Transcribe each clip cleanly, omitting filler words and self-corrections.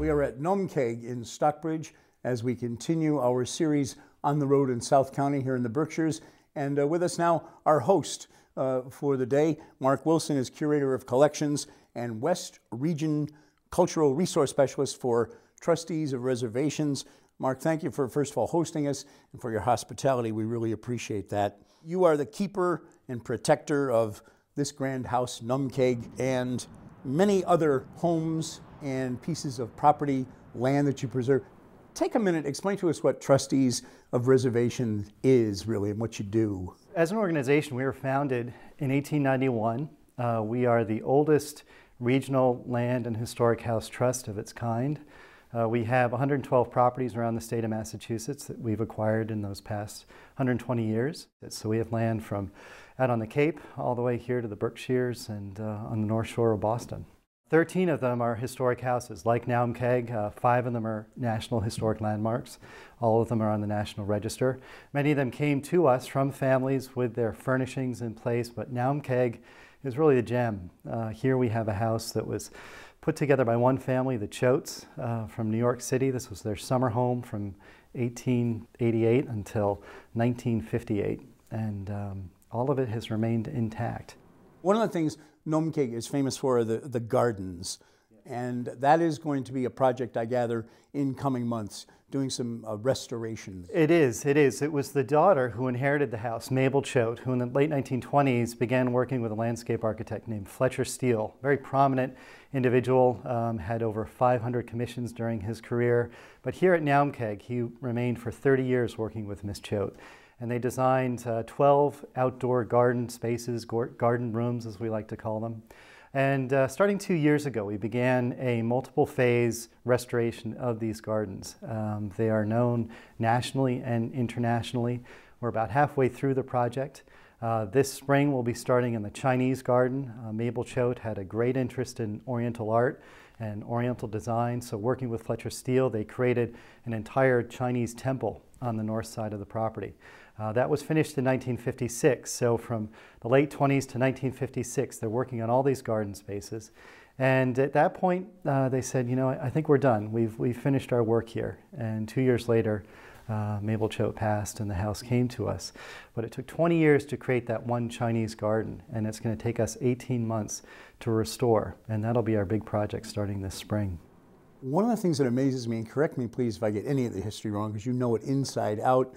We are at Naumkeag in Stockbridge as we continue our series on the road in South County here in the Berkshires. And with us now, our host for the day, Mark Wilson, is Curator of Collections and West Region Cultural Resource Specialist for Trustees of Reservations. Mark, thank you for, first of all, hosting us and for your hospitality. We really appreciate that. You are the keeper and protector of this grand house, Naumkeag, and many other homes and pieces of property, land that you preserve. Take a minute, explain to us what Trustees of Reservations is really and what you do. As an organization, we were founded in 1891. We are the oldest regional land and historic house trust of its kind. We have 112 properties around the state of Massachusetts that we've acquired in those past 120 years. So we have land from out on the Cape all the way here to the Berkshires and on the North Shore of Boston. 13 of them are historic houses, like Naumkeag. 5 of them are National Historic Landmarks. All of them are on the National Register. Many of them came to us from families with their furnishings in place, but Naumkeag is really the gem. Here we have a house that was put together by one family, the Choates, from New York City. This was their summer home from 1888 until 1958, and all of it has remained intact. One of the things Naumkeag is famous for are the gardens, and that is going to be a project, I gather, in coming months, doing some restoration. It is. It was the daughter who inherited the house, Mabel Choate, who in the late 1920s began working with a landscape architect named Fletcher Steele, very prominent individual, had over 500 commissions during his career. But here at Naumkeag, he remained for 30 years working with Miss Choate. And they designed 12 outdoor garden spaces, garden rooms as we like to call them. And starting 2 years ago, we began a multiple phase restoration of these gardens. They are known nationally and internationally. We're about halfway through the project. This spring we'll be starting in the Chinese garden. Mabel Choate had a great interest in Oriental art and Oriental design, so working with Fletcher Steele, they created an entire Chinese temple on the north side of the property. That was finished in 1956, so from the late 20s to 1956, they're working on all these garden spaces. And at that point, they said, you know, I think we're done. We've finished our work here. And 2 years later, Mabel Choate passed and the house came to us. But it took 20 years to create that one Chinese garden, and it's going to take us 18 months to restore. And that'll be our big project starting this spring. One of the things that amazes me, and correct me please if I get any of the history wrong, because you know it inside out,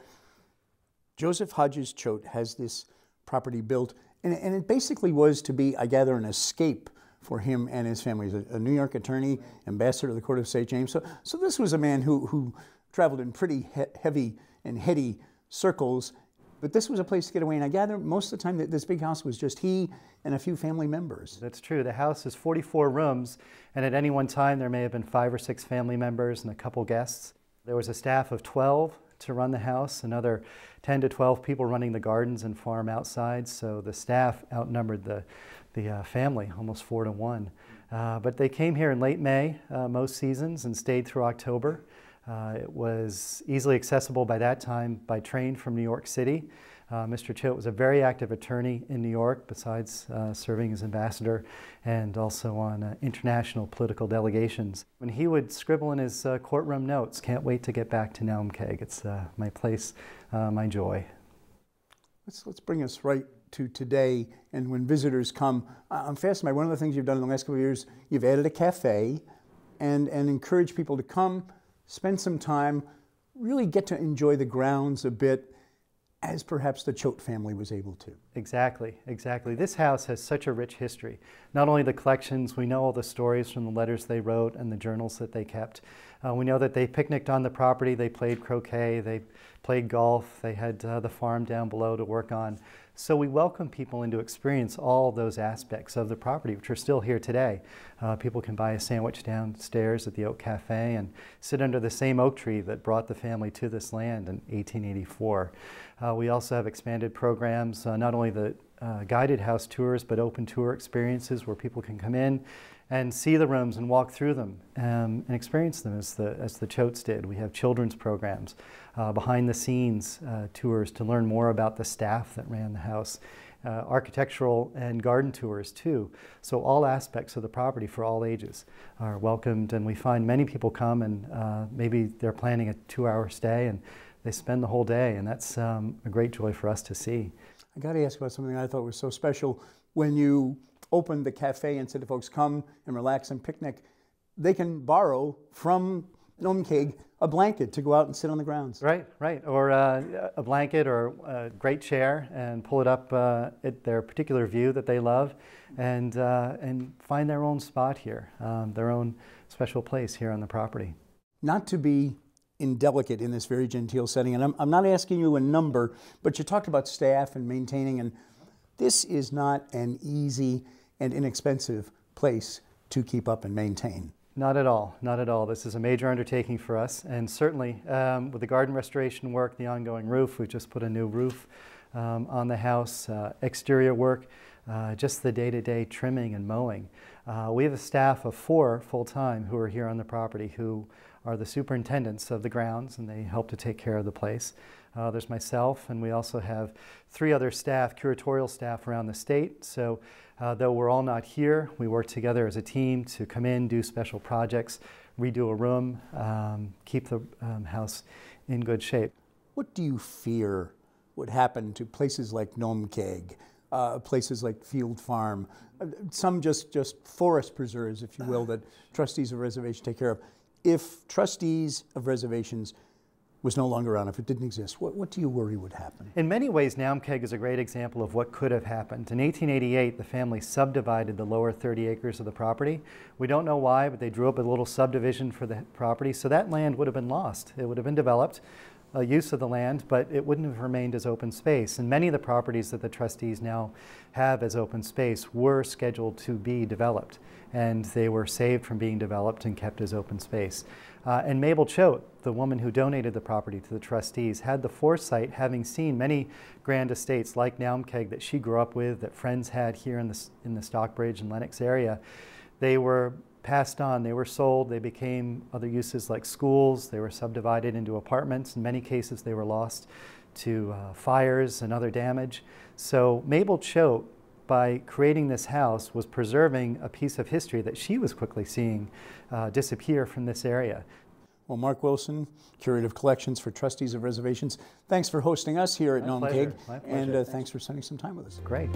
Joseph Choate has this property built, and it basically was to be, I gather, an escape for him and his family. He's a New York attorney, ambassador to the Court of St. James. So this was a man who traveled in pretty heavy and heady circles, but this was a place to get away. And I gather most of the time that this big house was just he and a few family members. That's true. The house is 44 rooms, and at any one time there may have been 5 or 6 family members and a couple guests. There was a staff of 12 to run the house, another 10 to 12 people running the gardens and farm outside, so the staff outnumbered the family almost 4 to 1. But they came here in late May most seasons and stayed through October. It was easily accessible by that time by train from New York City. Mr. Choate was a very active attorney in New York, besides serving as ambassador and also on international political delegations. When he would scribble in his courtroom notes, "Can't wait to get back to Naumkeag. It's my place, my joy." Let's bring us right to today, and when visitors come. I'm fascinated by one of the things you've done in the last couple of years. You've added a cafe and encourage people to come, spend some time, really get to enjoy the grounds a bit, as perhaps the Choate family was able to. Exactly. This house has such a rich history. Not only the collections, we know all the stories from the letters they wrote and the journals that they kept. We know that they picnicked on the property, they played croquet, they played golf, they had the farm down below to work on. So we welcome people in to experience all those aspects of the property, which are still here today. People can buy a sandwich downstairs at the Oak Cafe and sit under the same oak tree that brought the family to this land in 1884. We also have expanded programs, not only the guided house tours, but open tour experiences where people can come in and see the rooms and walk through them and experience them as the Choates did. We have children's programs, behind the scenes tours to learn more about the staff that ran the house architectural and garden tours too. So all aspects of the property for all ages are welcomed, and we find many people come and maybe they're planning a 2-hour stay and they spend the whole day, and that's a great joy for us to see. I got to ask about something I thought was so special. When you opened the cafe and said to folks, come and relax and picnic, they can borrow from Naumkeag a blanket to go out and sit on the grounds. Right, right. Or a blanket or a great chair and pull it up at their particular view that they love and find their own spot here, their own special place here on the property. Not to be indelicate in this very genteel setting, and I'm not asking you a number, but you talked about staff and maintaining, and this is not an easy and inexpensive place to keep up and maintain. Not at all, not at all. This is a major undertaking for us, and certainly with the garden restoration work, the ongoing roof, we've just put a new roof on the house, exterior work, just the day-to-day trimming and mowing. We have a staff of 4 full-time who are here on the property who are the superintendents of the grounds, and they help to take care of the place. There's myself, and we also have 3 other staff, curatorial staff around the state. So though we're all not here, we work together as a team to come in, do special projects, redo a room, keep the house in good shape. What do you fear would happen to places like Naumkeag, places like Field Farm, some just forest preserves, if you will, that Trustees of Reservations take care of? If Trustees of Reservations was no longer around, if it didn't exist, what do you worry would happen? In many ways, Naumkeag is a great example of what could have happened. In 1888, the family subdivided the lower 30 acres of the property. We don't know why, but they drew up a little subdivision for the property, so that land would have been lost. It would have been developed, use of the land, but it wouldn't have remained as open space. And many of the properties that the trustees now have as open space were scheduled to be developed, and they were saved from being developed and kept as open space. And Mabel Choate, the woman who donated the property to the trustees, had the foresight, having seen many grand estates like Naumkeag that she grew up with, that friends had here in the Stockbridge and Lenox area. They were passed on, they were sold, they became other uses like schools, they were subdivided into apartments. In many cases they were lost to fires and other damage. So Mabel Choate, by creating this house, was preserving a piece of history that she was quickly seeing disappear from this area. Well, Mark Wilson, Curator of Collections for Trustees of Reservations, thanks for hosting us here at Naumkeag, and thanks for spending some time with us. Great.